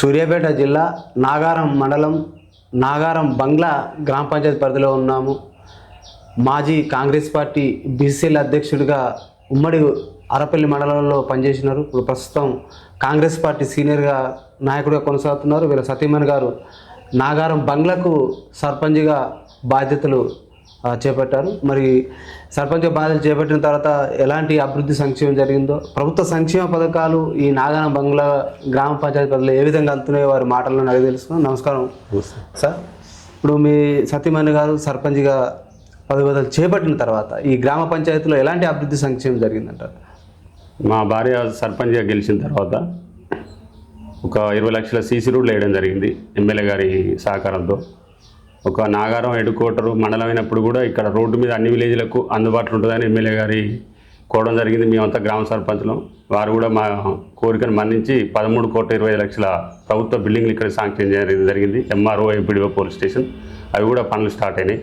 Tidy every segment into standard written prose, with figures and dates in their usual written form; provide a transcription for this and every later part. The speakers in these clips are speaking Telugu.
సూర్యాపేట జిల్లా నాగారం మండలం నాగారం బంగ్లా గ్రామ పంచాయతీ పరిధిలో ఉన్నాము. మాజీ కాంగ్రెస్ పార్టీ బీసీఎల్ అధ్యక్షుడిగా ఉమ్మడి అరపల్లి మండలంలో పనిచేసినారు. ఇప్పుడు ప్రస్తుతం కాంగ్రెస్ పార్టీ సీనియర్గా నాయకుడిగా కొనసాగుతున్నారు. వీళ్ళ సతీమణి గారు నాగారం బంగ్లాకు సర్పంచ్గా బాధ్యతలు చేపట్టారు. మరి సర్పంచ్ బాధ్యతలు చేపట్టిన తర్వాత ఎలాంటి అభివృద్ధి సంక్షేమం జరిగిందో, ప్రభుత్వ సంక్షేమ పథకాలు ఈ నాగారం బంగ్లా గ్రామ పంచాయతీ పరిధిలో ఏ విధంగా అందుతున్నాయో వారి మాటల్లో అడిగి తెలుసుకున్నాం. నమస్కారం సార్. ఇప్పుడు మీ సతీమణి గారు సర్పంచ్గా పదవి చేపట్టిన తర్వాత ఈ గ్రామ పంచాయతీలో ఎలాంటి అభివృద్ధి సంక్షేమం జరిగిందంటారు? మా భార్య సర్పంచ్గా గెలిచిన తర్వాత ఒక 20 లక్షల సీసీ రోడ్లు వేయడం జరిగింది ఎమ్మెల్యే గారి సహకారంతో. ఒక నాగారం హెడ్ క్వార్టర్ మండలం అయినప్పుడు కూడా ఇక్కడ రోడ్డు మీద అన్ని విలేజ్లకు అందుబాటులో ఉంటుందని ఎమ్మెల్యే గారి కోవడం జరిగింది. మేమంతా గ్రామ సర్పంచ్లం. వారు కూడా మా కోరికను మన్నించి 13,20,00,000 ప్రభుత్వ బిల్డింగ్లు ఇక్కడ శాంక్షన్ చేయడం జరిగింది. ఎంఆర్ఓ, ఎంపీడీఓ, పోలీస్ స్టేషన్ అవి కూడా పనులు స్టార్ట్ అయినాయి.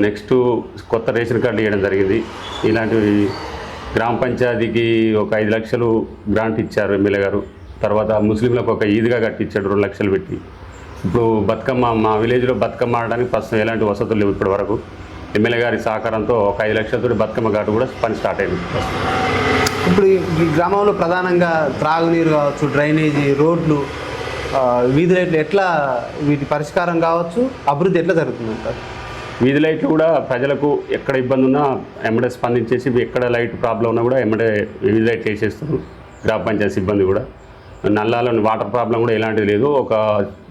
నెక్స్ట్ కొత్త రేషన్ కార్డు ఇవ్వడం జరిగింది. ఇలాంటివి గ్రామ పంచాయతీకి ఒక 5 లక్షలు గ్రాంట్ ఇచ్చారు ఎమ్మెల్యే గారు. తర్వాత ముస్లింలకు ఒక ఈద్గా కట్టించాడు 2 లక్షలు పెట్టి. ఇప్పుడు బతుకమ్మ మా విలేజ్లో బతుకమ్మ ఆడడానికి ప్రస్తుతం ఎలాంటి వసతులు లేవు. ఇప్పటి వరకు ఎమ్మెల్యే గారి సహకారంతో ఒక 5 లక్షలతో బతుకమ్మ ఘాటు కూడా పని స్టార్ట్ అయింది. ఇప్పుడు ఈ గ్రామంలో ప్రధానంగా త్రాగునీరు కావచ్చు, డ్రైనేజీ, రోడ్లు, వీధి లైట్లు ఎట్లా వీటి పరిష్కారం కావచ్చు, అభివృద్ధి ఎట్లా జరుగుతుందంటారు? వీధి లైట్లు కూడా ప్రజలకు ఎక్కడ ఇబ్బంది ఉన్నా ఎమ్మడే స్పందించేసి ఎక్కడ లైట్ ప్రాబ్లం ఉన్నా కూడా ఎమ్మడే వీధి లైట్లు వేసేస్తారు గ్రామ పంచాయతీ సిబ్బంది కూడా. నల్లాలోని వాటర్ ప్రాబ్లం కూడా ఎలాంటిది లేదు. ఒక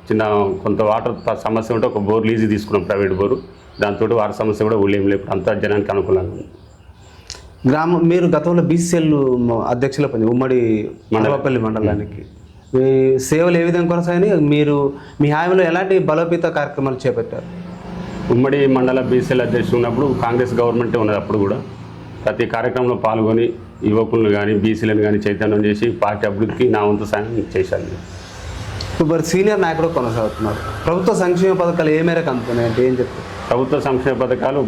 చిన్న కొంత వాటర్ సమస్య ఉంటే ఒక బోర్ లీజు తీసుకున్నాం, ప్రైవేట్ బోరు. దాంతో వాటర్ సమస్య కూడా ఊళ్ళేం లేదు. అంతా జనానికి అనుకూలంగా ఉంది. మీరు గతంలో బీసీఎల్ అధ్యక్షుల పని ఉమ్మడి మండలపల్లి మండలానికి మీ సేవలు ఏ విధంగా కొనసాగినాయి? మీరు మీ హామీలో ఎలాంటి బలోపేత కార్యక్రమాలు చేపట్టారు? ఉమ్మడి మండల బీసీఎల్ అధ్యక్షుడు ఉన్నప్పుడు కాంగ్రెస్ గవర్నమెంటే ఉన్నది. అప్పుడు కూడా ప్రతి కార్యక్రమంలో పాల్గొని యువకులను కానీ బీసీలను కానీ చైతన్యం చేసి పార్టీ అభివృద్ధికి నా వంతు సాయం చేశాను. ఇప్పుడు సీనియర్ నాయకుడు కొనసాగుతున్నారు. ప్రభుత్వ సంక్షేమ పథకాలు ఏ మేరకు అందుతున్నాయి అంటే ఏం చెప్తారు? ప్రభుత్వ సంక్షేమ పథకాలు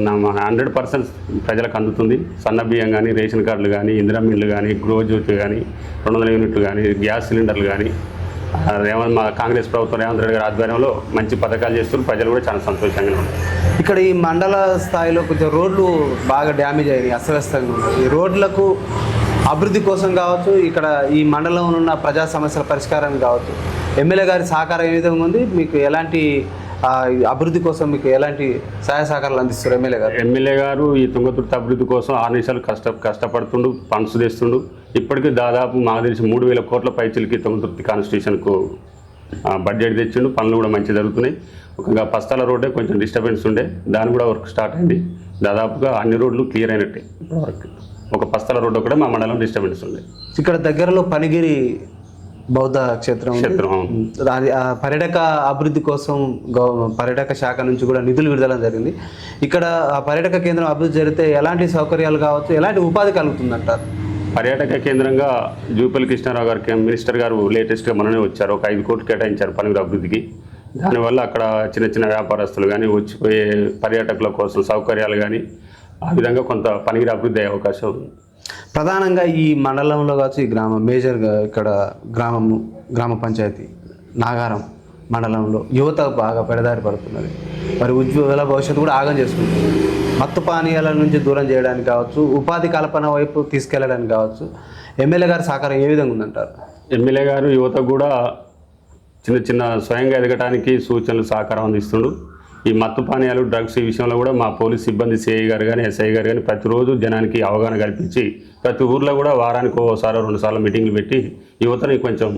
100% ప్రజలకు అందుతుంది. సన్న బియ్యం కానీ, రేషన్ కార్డులు కానీ, ఇందిరా మిల్లు కానీ, గృహజ్యోతి కానీ, 200 యూనిట్లు కానీ, గ్యాస్ సిలిండర్లు కానీ మా కాంగ్రెస్ ప్రభుత్వం రేవంత్ రెడ్డి గారి ఆధ్వర్యంలో మంచి పథకాలు చేస్తున్నారు. ప్రజలు కూడా చాలా సంతోషంగా ఉన్నారు. ఇక్కడ ఈ మండల స్థాయిలో కొంచెం రోడ్లు బాగా డ్యామేజ్ అయినాయి, అస్తవ్యస్తంగా ఉన్నాయి. ఈ రోడ్లకు అభివృద్ధి కోసం కావచ్చు, ఇక్కడ ఈ మండలంలో ఉన్న ప్రజా సమస్యల పరిష్కారానికి కావచ్చు, ఎమ్మెల్యే గారి సహకారం ఏ విధంగా ఉంది? మీకు ఎలాంటి అభివృద్ధి కోసం మీకు ఎలాంటి సహాయ సహకారాలు అందిస్తారు ఎమ్మెల్యే గారు? ఈ తుంగతుర్తి అభివృద్ధి కోసం 6 నిమిషాలు కష్టపడుతుండు, ఫండ్స్ తెస్తుండు. ఇప్పటికీ దాదాపు మాకు తెలిసి 3,000 కోట్ల పైచలకి తుంగతుర్తి కాన్స్టిట్యూషన్కు బడ్జెట్ తెచ్చిండు. పనులు కూడా మంచి జరుగుతున్నాయి. ఒక పస్తాల రోడ్డే కొంచెం డిస్టర్బెన్స్ ఉండే, దాని కూడా వర్క్ స్టార్ట్ అయింది. దాదాపుగా అన్ని రోడ్లు క్లియర్ అయినట్టే. వర్క్ ఒక పస్తాల రోడ్డు కూడా మా మండలం డిస్టర్బెన్స్ ఉంది. ఇక్కడ దగ్గరలో పనిగిరి బౌద్ధ క్షేత్రం, పర్యాటక అభివృద్ధి కోసం పర్యాటక శాఖ నుంచి కూడా నిధులు విడుదల జరిగింది. ఇక్కడ పర్యాటక కేంద్రం అభివృద్ధి జరిగితే ఎలాంటి సౌకర్యాలు కావచ్చు, ఎలాంటి ఉపాధి కలుగుతుందంటారు? పర్యాటక కేంద్రంగా జూపల్లి కృష్ణారావు గారికి మినిస్టర్ గారు లేటెస్ట్గా మననే వచ్చారు. ఒక 5 కోట్లు కేటాయించారు పనిగిరి అభివృద్ధికి. దానివల్ల అక్కడ చిన్న చిన్న వ్యాపారస్తులు కానీ, వచ్చిపోయే పర్యాటకుల కోసం సౌకర్యాలు కానీ, ఆ విధంగా కొంత పనిగిరి అభివృద్ధి అయ్యే అవకాశం ఉంది. ప్రధానంగా ఈ మండలంలో కావచ్చు, ఈ గ్రామం మేజర్గా ఇక్కడ గ్రామ పంచాయతీ నాగారం మండలంలో యువత బాగా పెడదారి పడుతున్నది. మరి ఉజ్వల భవిష్యత్తు కూడా ఆగం చేసుకుంటుంది. మత్తు పానీయాల నుంచి దూరం చేయడానికి కావచ్చు, ఉపాధి కల్పన వైపు తీసుకెళ్ళడానికి కావచ్చు, ఎమ్మెల్యే గారి సహకారం ఏ విధంగా ఉందంటారు? ఎమ్మెల్యే గారు యువత కూడా చిన్న చిన్న స్వయంగా ఎదగటానికి సూచనలు సహకారం అందిస్తుండు. ఈ మత్తు పానీయాలు, డ్రగ్స్ ఈ విషయంలో కూడా మా పోలీస్ సిబ్బంది సిఐ గారు కానీ, ఎస్ఐ గారు కానీ ప్రతిరోజు జనానికి అవగాహన కల్పించి ప్రతి ఊర్లో కూడా వారానికి 1-2 సార్లు మీటింగ్లు పెట్టి యువతని కొంచెం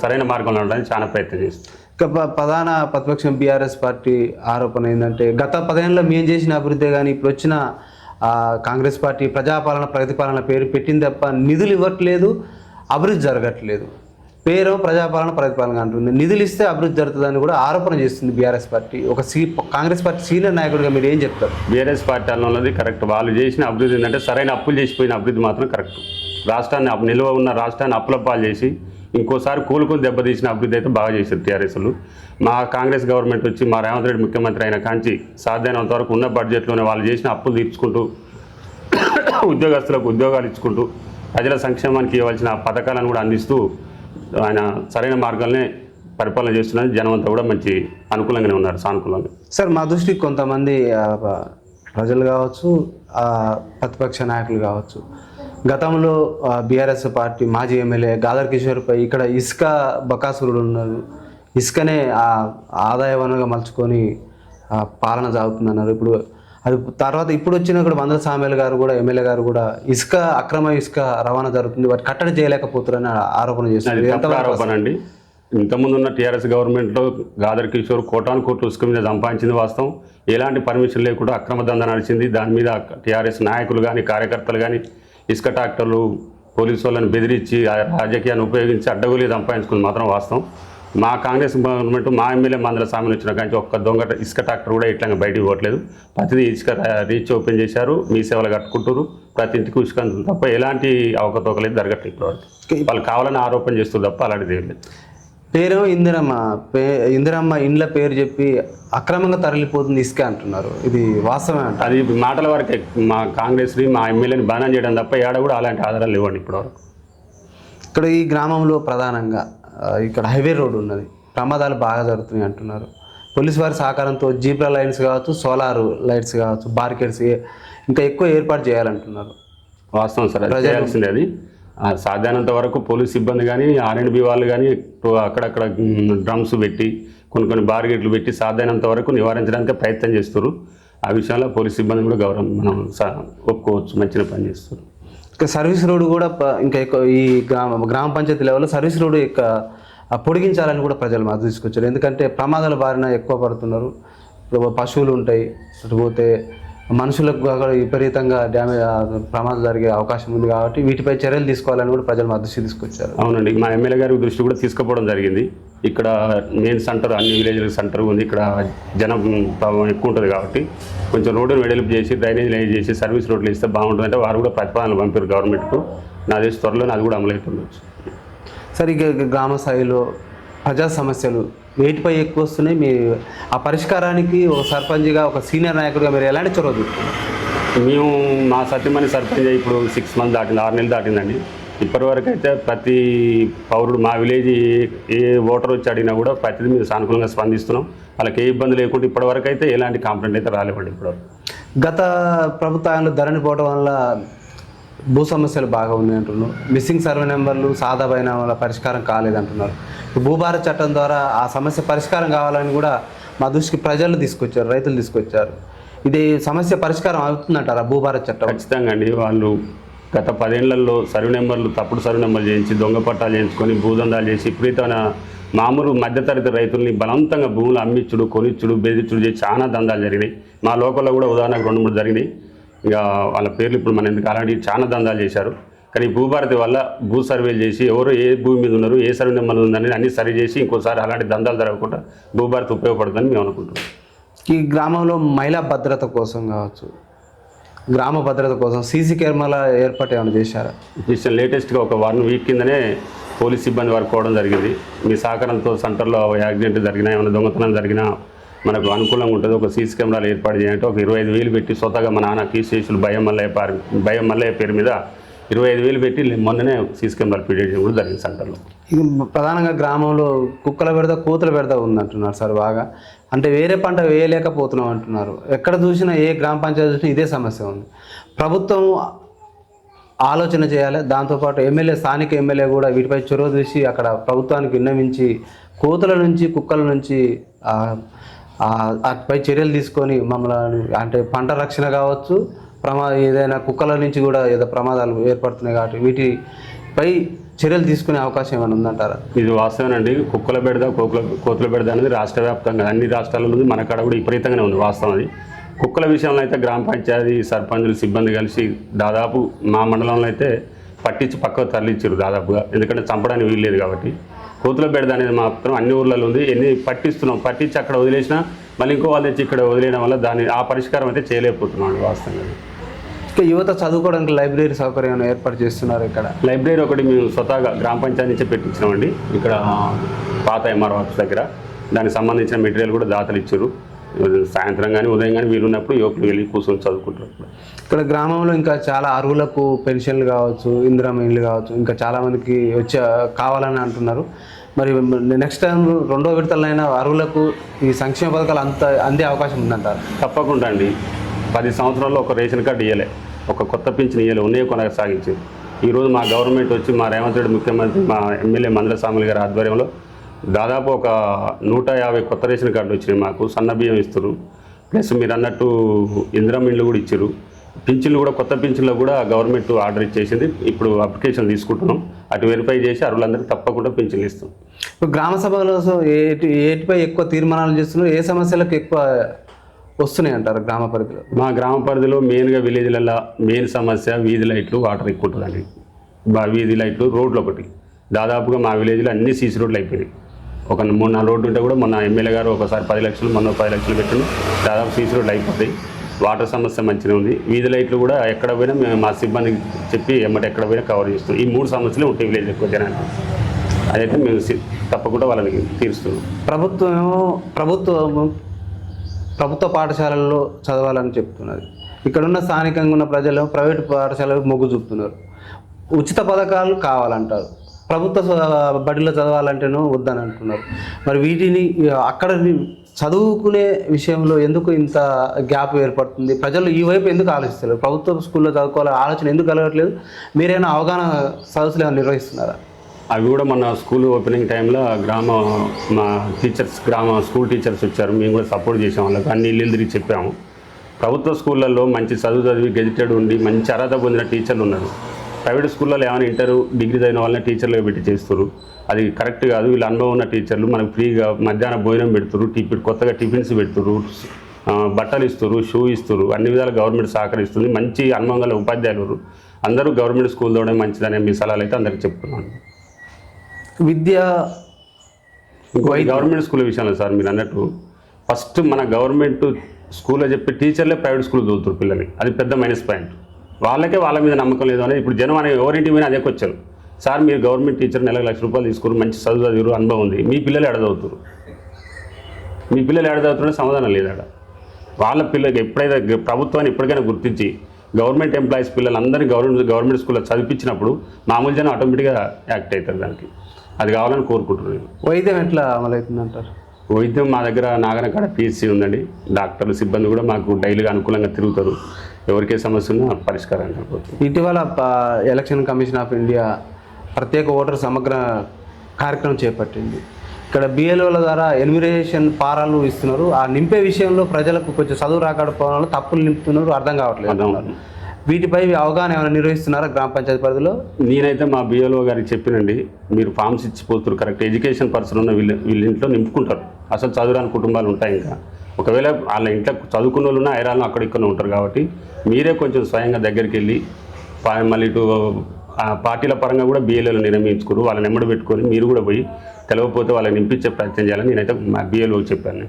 సరైన మార్గంలో ఉండడానికి చాలా ప్రయత్నం చేస్తుంది. ప్రధాన ప్రతిపక్షం బీఆర్ఎస్ పార్టీ ఆరోపణ ఏంటంటే గత 10 ఏళ్ళలో మేము చేసిన అభివృద్ధి కానీ ఇప్పుడు వచ్చిన కాంగ్రెస్ పార్టీ ప్రజాపాలన ప్రతిపాలన పేరు పెట్టింది తప్ప నిధులు ఇవ్వట్లేదు, అభివృద్ధి జరగట్లేదు. పేరు ప్రజాపాలన ప్రతిపాలన అంటుంది, నిధులు ఇస్తే అభివృద్ధి జరుగుతుందని కూడా ఆరోపణ చేస్తుంది బీఆర్ఎస్ పార్టీ. ఒక కాంగ్రెస్ పార్టీ సీనియర్ నాయకుడిగా మీరు ఏం చెప్తారు? బీఆర్ఎస్ పార్టీ అన్నది కరెక్ట్. వాళ్ళు చేసిన అభివృద్ధి ఏంటంటే సరైన అప్పులు చేసిపోయిన అభివృద్ధి మాత్రం కరెక్ట్. రాష్ట్రాన్ని నిల్వ ఉన్న రాష్ట్రాన్ని అప్పుల పాలు చేసి ఇంకోసారి కూలుకొని దెబ్బతీసిన అభివృద్ధి అయితే బాగా చేశారు టీఆర్ఎస్లు. మా కాంగ్రెస్ గవర్నమెంట్ వచ్చి మా రేవంత్ రెడ్డి ముఖ్యమంత్రి అయిన కాంచి సాధ్యమైనంత వరకు ఉన్న బడ్జెట్లోనే వాళ్ళు చేసిన అప్పులు తీర్చుకుంటూ ఉద్యోగస్తులకు ఉద్యోగాలు ఇచ్చుకుంటూ ప్రజల సంక్షేమానికి ఇవ్వాల్సిన పథకాలను కూడా అందిస్తూ ఆయన సరైన మార్గాలనే పరిపాలన చేస్తున్నారు. జనం అంతా కూడా మంచి అనుకూలంగానే ఉన్నారు, సానుకూలంగా. సార్ మా దృష్టికి కొంతమంది ప్రజలు కావచ్చు, ప్రతిపక్ష నాయకులు కావచ్చు, గతంలో బీఆర్ఎస్ పార్టీ మాజీ ఎమ్మెల్యే గాదర్ కిషోర్పై ఇక్కడ ఇసుక బకాసురుడు ఉన్నారు, ఇసుకనే ఆదాయ వనరుగా మలుచుకొని పాలన సాగుతుందన్నారు. ఇప్పుడు అది తర్వాత ఇప్పుడు వచ్చిన కూడా మందల సామ్యాల్ గారు కూడా ఎమ్మెల్యే గారు కూడా అక్రమ ఇసుక రవాణా జరుగుతుంది, వాటి కట్టడి చేయలేకపోతున్నారని ఆరోపణ చేస్తున్నారు. ఆరోపణ అండి. ఇంతకుముందు ఉన్న టీఆర్ఎస్ గవర్నమెంట్లో గాదర్ కిషోర్ కోటాను కోట్లు ఇసుక మీద సంపాదించింది వాస్తవం. ఎలాంటి పర్మిషన్ లేకుండా అక్రమ దందా నడిచింది. దాని మీద టీఆర్ఎస్ నాయకులు కానీ కార్యకర్తలు కానీ ఇసుక ట్రాక్టర్లు పోలీసు వాళ్ళని బెదిరించి రాజకీయాన్ని ఉపయోగించి అడ్డగోలు సంపాదించుకుంది మాత్రం వాస్తవం. మా కాంగ్రెస్ గవర్నమెంట్ మా ఎమ్మెల్యే మందల సామెలు వచ్చిన కానీ ఒక్క దొంగ ఇసుక ట్రాక్టర్ కూడా ఇట్లా బయటికి పోవట్లేదు. ప్రతిదీ ఇసుక రీచ్ ఓపెన్ చేశారు, మీ సేవలు కట్టుకుంటారు, ప్రతి ఇంటికి ఇసుక తప్ప ఎలాంటి అవకతవకలేదు జరగట్లేదు. ఇప్పుడు వాళ్ళు కావాలని ఆరోపణ చేస్తారు తప్ప అలాంటిది ఏం లేదు. పేరు ఇందిరమ్మ ఇండ్ల పేరు చెప్పి అక్రమంగా తరలిపోతుంది ఇసుక అంటున్నారు, ఇది వాస్తవమే అంట? అది మాటల వరకే. మా కాంగ్రెస్ని మా ఎమ్మెల్యేని బాణం చేయడం తప్ప ఏడ కూడా అలాంటి ఆధారాలు ఇవ్వండి ఇప్పటివరకు. ఇక్కడ ఈ గ్రామంలో ప్రధానంగా ఇక్కడ హైవే రోడ్డు ఉన్నది, ప్రమాదాలు బాగా జరుగుతున్నాయి అంటున్నారు. పోలీసు వారి సహకారంతో జీబ్రా లైన్స్ కావచ్చు, సోలార్ లైట్స్ కావచ్చు, బార్కెట్స్ ఇంకా ఎక్కువ ఏర్పాటు చేయాలంటున్నారు. వాస్తవం సార్, అది చేయాల్సిందే. అది సాధ్యమైనంత వరకు పోలీస్ సిబ్బంది కానీ ఆర్ఎండ్బి వాళ్ళు కానీ అక్కడక్కడ డ్రమ్స్ పెట్టి కొన్ని బార్గేట్లు పెట్టి సాధ్యమైనంత వరకు నివారించడానికి ప్రయత్నం చేస్తారు. ఆ విషయంలో పోలీస్ సిబ్బంది కూడా గౌరవం మనం ఒప్పుకోవచ్చు, మంచిగా పనిచేస్తారు. ఇంకా సర్వీస్ రోడ్డు కూడా ఇంకా ఎక్కువ ఈ గ్రామ పంచాయతీ లెవెల్లో సర్వీస్ రోడ్డు పొడిగించాలని కూడా ప్రజలు మాకు తీసుకొచ్చారు. ఎందుకంటే ప్రమాదాల బారిన ఎక్కువ పడుతున్నారు. ఇప్పుడు పశువులు ఉంటాయి, పోతే మనుషులకు కూడా విపరీతంగా ప్రమాదం జరిగే అవకాశం ఉంది. కాబట్టి వీటిపై చర్యలు తీసుకోవాలని కూడా ప్రజలు మా దృష్టి తీసుకొచ్చారు. అవునండి, మా ఎమ్మెల్యే గారి దృష్టి కూడా తీసుకుపోవడం జరిగింది. ఇక్కడ మెయిన్ సెంటర్ అన్ని విలేజ్లకు సెంటర్ ఉంది, ఇక్కడ జనం ఎక్కువ ఉంటుంది కాబట్టి కొంచెం రోడ్డును వెడల్పు చేసి డ్రైనేజ్ లైన్ చేసి సర్వీస్ రోడ్లు ఇస్తే బాగుంటుందంటే వారు కూడా ప్రతిపాదనలు పంపారు గవర్నమెంట్కు. నా దేశ త్వరలో అది కూడా అమలవుతుండొచ్చు. సరే, ఇక గ్రామ స్థాయిలో ప్రజా సమస్యలు వేటిపై ఎక్కువ వస్తున్నాయి? మీ ఆ పరిష్కారానికి ఒక సర్పంచ్గా, ఒక సీనియర్ నాయకుడిగా మీరు ఎలాంటి చొరవ తీసుకున్నారు? మేము మా సత్యమణి సర్పంచ్ ఇప్పుడు 6 months దాటింది, 6 నెలలు దాటిందండి. ఇప్పటివరకు అయితే ప్రతి పౌరుడు మా విలేజ్ ఏ ఓటర్ వచ్చి అడిగినా కూడా ప్రతిదీ మేము సానుకూలంగా స్పందిస్తున్నాం. వాళ్ళకి ఏ ఇబ్బంది లేకుండా ఇప్పటివరకు అయితే ఎలాంటి కంప్లైంట్ అయితే రాలేవండి ఇప్పటివరకు. గత ప్రభుత్వాలు ధరణి పోవడం వల్ల భూ సమస్యలు బాగా ఉన్నాయి అంటున్నారు. మిస్సింగ్ సర్వే నెంబర్లు సాదా బైనామాల పరిష్కారం కాలేదంటున్నారు. భూభారత్ చట్టం ద్వారా ఆ సమస్య పరిష్కారం కావాలని కూడా మా దృష్టికి ప్రజలు తీసుకొచ్చారు, రైతులు తీసుకొచ్చారు. ఇది సమస్య పరిష్కారం అవుతుందంటారా భూభారత్ చట్టం? ఖచ్చితంగా అండి. వాళ్ళు గత 10 ఏళ్లలో సర్వే నెంబర్లు తప్పుడు సర్వే నెంబర్లు చేయించి దొంగ పట్టాలు చేయించుకొని భూదందాలు చేసి విపరీతమైన మామూలు మధ్యతరగతి రైతుల్ని బలవంతంగా భూములు అమ్మిచ్చుడు, కొనిచ్చుడు, బెదిరించుడు చేసి చాలా దందాలు జరిగినాయి. మా లోకల్లో కూడా ఉదాహరణకు 2-3 జరిగినాయి. ఇక వాళ్ళ పేర్లు ఇప్పుడు మన ఎందుకు అలాంటివి చాలా దందాలు చేశారు. కానీ భూభారతి వల్ల భూ సర్వేలు చేసి ఎవరు ఏ భూమి మీద ఉన్నారు, ఏ సర్వే నెంబర్ ఉందని అన్ని సరి చేసి ఇంకోసారి అలాంటి దందాలు జరగకుండా భూభారతి ఉపయోగపడుతుందని మేము అనుకుంటున్నాం. ఈ గ్రామంలో మహిళా భద్రత కోసం కావచ్చు, గ్రామ భద్రత కోసం సీసీ కెమెరాల ఏర్పాటు ఏమైనా చేశారా? విషయం లేటెస్ట్గా ఒక 1 week కిందనే పోలీస్ సిబ్బంది వర్క్ అవడం జరిగింది. మీ సహకారంతో సెంటర్లో యాక్సిడెంట్ జరిగినా, ఏమైనా దొంగతనం జరిగినా మనకు అనుకూలంగా ఉంటుంది. ఒక సీసీ కెమెరాలు ఏర్పాటు చేయాలంటే ఒక 25,000 పెట్టి స్వతహాగా మా నాన్న కీశేషులు భయం మల్లయ్య పేరు మీద 25,000 పెట్టి మొన్ననే సీసీ కెమెరాలు ఫిట్ చేయడం కూడా జరిగింది సెంటర్లో. ఇది ప్రధానంగా గ్రామంలో కుక్కల బెడద, కోతుల బెడద ఉందంటున్నారు సార్ బాగా. అంటే వేరే పంట వేయలేకపోతున్నాం అంటున్నారు. ఎక్కడ చూసినా, ఏ గ్రామ పంచాయతీ చూసినా ఇదే సమస్య ఉంది. ప్రభుత్వం ఆలోచన చేయాలి. దాంతోపాటు స్థానిక ఎమ్మెల్యే కూడా వీటిపై చొరవ చూసి అక్కడ ప్రభుత్వానికి విన్నవించి కోతుల నుంచి, కుక్కల నుంచి పై చర్యలు తీసుకొని మమ్మల్ని అంటే పంట రక్షణ కావచ్చు, ఏదైనా కుక్కల నుంచి కూడా ఏదో ప్రమాదాలు ఏర్పడుతున్నాయి కాబట్టి వీటిపై చర్యలు తీసుకునే అవకాశం ఏమైనా ఉందంటారా? ఇది వాస్తవేనండి. కుక్కల బెడద, కోతుల బెడద అనేది రాష్ట్ర వ్యాప్తంగా అన్ని రాష్ట్రాల నుండి మన కాడ కూడా విపరీతంగానే ఉంది వాస్తవం. అది కుక్కల విషయంలో అయితే గ్రామ పంచాయతీ సర్పంచులు సిబ్బంది కలిసి దాదాపు మా మండలంలో అయితే పట్టించి పక్కకు తరలించారు దాదాపుగా, ఎందుకంటే చంపడానికి వీల్లేదు కాబట్టి. కోతుల బెడద అనేది మాత్రం అన్ని ఊర్లలో ఉంది. పట్టించి అక్కడ వదిలేసినా మళ్ళీ ఇంకో వాళ్ళు తెచ్చి ఇక్కడ వదిలేయడం వల్ల ఆ పరిష్కారం అయితే చేయలేకపోతున్నాం వాస్తవంగా. ఇంకా యువత చదువుకోవడానికి లైబ్రరీ సౌకర్యం ఏర్పాటు చేస్తున్నారు. ఇక్కడ లైబ్రరీ ఒకటి మేము స్వతహాగా గ్రామ పంచాయతీ నుంచే పెట్టించినామండి. ఇక్కడ పాత ఎంఆర్ఓ ఆఫీస్ దగ్గర దానికి సంబంధించిన మెటీరియల్ కూడా దాతలు ఇచ్చారు. సాయంత్రం కానీ ఉదయం కానీ వీలున్నప్పుడు యువకులు వెళ్ళి కూర్చొని చదువుకుంటారు. ఇక్కడ గ్రామంలో ఇంకా చాలా అర్హులకు పెన్షన్లు కావచ్చు, ఇందిరమ్మ ఇండ్లు కావచ్చు, ఇంకా చాలామందికి కావాలని అంటున్నారు. మరి నెక్స్ట్ టైం రెండో విడతలైన అర్హులకు ఈ సంక్షేమ పథకాలు అందే అవకాశం ఉందంటారు? తప్పకుండా అండి. 10 సంవత్సరాల్లో ఒక రేషన్ కార్డు ఇవ్వలే, ఒక కొత్త పింఛన్ ఇవ్వలే, ఉన్నే కొనసాగించి ఈరోజు మా గవర్నమెంట్ వచ్చి మా రేవంత్ రెడ్డి ముఖ్యమంత్రి, మా ఎమ్మెల్యే మందల సాములు గారి ఆధ్వర్యంలో దాదాపు ఒక 150 కొత్త రేషన్ కార్డులు వచ్చినాయి. మాకు సన్న బియ్యం ఇస్తారు, ప్లస్ మీరు అన్నట్టు ఇందిరమ్మ ఇండ్లు కూడా ఇచ్చారు. పింఛన్లు కూడా కొత్త పింఛన్లో కూడా గవర్నమెంట్ ఆర్డర్ ఇచ్చేసింది. ఇప్పుడు అప్లికేషన్ తీసుకుంటున్నాం, అటు వెరిఫై చేసి అర్హులందరికీ తప్పకుండా పింఛన్లు ఇస్తాం. ఇప్పుడు గ్రామ సభలో ఏటిపై ఎక్కువ తీర్మానాలు చేస్తున్నారు, ఏ సమస్యలకు ఎక్కువ వస్తున్నాయి అంటారు గ్రామ పరిధిలో? మా గ్రామ పరిధిలో మెయిన్గా విలేజ్లలో మెయిన్ సమస్య వీధి లైట్లు, వాటర్ ఎక్కువ ఉంటుందండి. వీధి లైట్లు, రోడ్లు ఒకటి దాదాపుగా మా విలేజ్లో అన్ని సీసీ రోడ్లు అయిపోయినాయి. ఒక 3-4 రోడ్డు ఉంటే కూడా మొన్న ఎమ్మెల్యే గారు ఒకసారి 10 లక్షలు, మొన్న 10 లక్షలు పెట్టిన దాదాపు సీసీ రోడ్లు అయిపోతాయి. వాటర్ సమస్య మంచిగా ఉంది. వీధి లైట్లు కూడా ఎక్కడ పోయినా మేము మా సిబ్బందికి చెప్పి ఎక్కడ పోయినా కవర్ చేస్తాం. ఈ 3 సమస్యలు ఉంటాయి విలేజ్ ఎక్కువ జనానికి. అదైతే మేము తప్పకుండా వాళ్ళని తీరుస్తున్నాం. ప్రభుత్వ పాఠశాలల్లో చదవాలని చెప్తున్నది. ఇక్కడున్న స్థానికంగా ఉన్న ప్రజలు ప్రైవేటు పాఠశాలకు మొగ్గు చూపుతున్నారు. ఉచిత పథకాలు కావాలంటారు, ప్రభుత్వ బడిలో చదవాలంటేనూ వద్దని అంటున్నారు. మరి వీటిని అక్కడ చదువుకునే విషయంలో ఎందుకు ఇంత గ్యాప్ ఏర్పడుతుంది? ప్రజలు ఈ వైపు ఎందుకు ఆలోచిస్తారు? ప్రభుత్వ స్కూల్లో చదువుకోవాలని ఆలోచన ఎందుకు కలగట్లేదు? మీరైనా అవగాహన సదస్సులు ఏమైనా నిర్వహిస్తున్నారా? అవి కూడా మన స్కూల్ ఓపెనింగ్ టైంలో మా స్కూల్ టీచర్స్ వచ్చారు. మేము కూడా సపోర్ట్ చేసాం వాళ్ళకి, అన్ని ఇల్లు తిరిగి చెప్పాము. ప్రభుత్వ స్కూళ్ళల్లో మంచి చదివి గెజిటెడ్ ఉండి మంచి అర్హత పొందిన టీచర్లు ఉన్నారు. ప్రైవేట్ స్కూళ్ళలో ఏమైనా డిగ్రీ చదివిన వాళ్ళని టీచర్లుగా పెట్టి చేస్తారు. అది కరెక్ట్ కాదు. వీళ్ళు అనుభవం ఉన్న టీచర్లు మనకు ఫ్రీగా మధ్యాహ్నం భోజనం పెడుతురు, కొత్తగా టిఫిన్స్ పెడుతురు, బట్టలు ఇస్తారు, షూ ఇస్తారు, అన్ని విధాలు గవర్నమెంట్ సహకరిస్తుంది. మంచి అనుభవం గల ఉపాధ్యాయులు అందరూ గవర్నమెంట్ స్కూల్లోనే మంచిదనే మీ సలహాలు అయితే అందరికీ చెప్తున్నాను. గవర్నమెంట్ స్కూల్ విషయంలో సార్ మీరు అన్నట్టు ఫస్ట్ మన గవర్నమెంట్ స్కూల్లో చెప్పే టీచర్లే ప్రైవేట్ స్కూల్ చదువుతారు పిల్లల్ని. అది పెద్ద మైనస్ పాయింట్. వాళ్ళ మీద నమ్మకం లేదు అనేది ఇప్పుడు జనం అనే ఎవరింటి మీద అదే వచ్చారు. సార్ మీరు గవర్నమెంట్ టీచర్ నెలకు ₹1,00,000 తీసుకుని మంచి చదివారు, అనుభవం ఉంది, మీ పిల్లలు ఎడదవుతారు, సమాధానం లేదు. వాళ్ళ పిల్లలకి ఎప్పుడైతే ప్రభుత్వాన్ని ఎప్పటికైనా గుర్తించి గవర్నమెంట్ ఎంప్లాయీస్ పిల్లలందరినీ గవర్నమెంట్ స్కూల్లో చదివించినప్పుడు మామూలు జనం ఆటోమేటిక్గా యాక్ట్ అవుతారు. దానికి అది కావాలని కోరుకుంటున్నాను. వైద్యం ఎట్లా అమలవుతుందంటారు? వైద్యం మా దగ్గర నాగనకాడ PHC ఉందండి. డాక్టర్లు సిబ్బంది కూడా మాకు డైలీగా అనుకూలంగా తిరుగుతారు. ఎవరికే సమస్య ఉన్నా పరిష్కారం అయిపోతుంది. ఇటీవల ఎలక్షన్ కమిషన్ ఆఫ్ ఇండియా ప్రత్యేక ఓటర్ సమగ్ర కార్యక్రమం చేపట్టింది. ఇక్కడ BLOల ద్వారా ఎన్యూమరేషన్ ఫారాలు ఇస్తున్నారు. ఆ నింపే విషయంలో ప్రజలకు కొంచెం చదువు రాకపోవడం వల్ల తప్పులు నింపుతున్నారు, అర్థం కావట్లేదు. వీటిపై అవగాహన ఏమైనా నిర్వహిస్తున్నారా గ్రామ పంచాయతీ పరిధిలో? నేనైతే మా BLO గారికి చెప్పినండి, మీరు ఫామ్స్ ఇచ్చిపోతారు, కరెక్ట్ ఎడ్యుకేషన్ పర్సన్ ఉన్న వీళ్ళ ఇంట్లో నింపుకుంటారు. అసలు చదువురాని కుటుంబాలు ఉంటాయి. ఇంకా ఒకవేళ వాళ్ళ ఇంట్లో చదువుకున్న వాళ్ళు ఉన్న ఐరాలను అక్కడిక్కడ ఉంటారు. కాబట్టి మీరే కొంచెం స్వయంగా దగ్గరికి వెళ్ళి మళ్ళీ ఇటు పార్టీల పరంగా కూడా BLOలు నిర్ణయించుకోరు, వాళ్ళని ఎమ్మడి పెట్టుకొని మీరు కూడా పోయి తెలియకపోతే వాళ్ళని నింపించే ప్రయత్నం చేయాలని నేనైతే మా BLOకి చెప్పాను.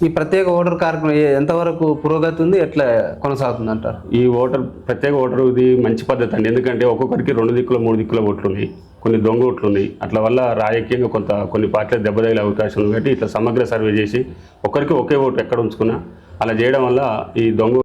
ఈ ప్రత్యేక ఓటర్ కార్యక్రమం ఎంతవరకు పురోగతి ఉంది, ఎట్లా కొనసాగుతుంది అంటారు? ఈ ప్రత్యేక ఓటర్ ఇది మంచి పద్ధతి అండి. ఎందుకంటే ఒక్కొక్కరికి 2 దిక్కుల 3 దిక్కుల ఓట్లు ఉన్నాయి, కొన్ని దొంగ ఓట్లు ఉన్నాయి. అట్లా వల్ల రాజకీయంగా కొన్ని పార్టీలు దెబ్బతగిలే అవకాశం ఉంది. కాబట్టి ఇట్లా సమగ్ర సర్వే చేసి ఒకరికి ఒకే ఓటు ఎక్కడ ఉంచుకున్నా అలా చేయడం వల్ల ఈ దొంగ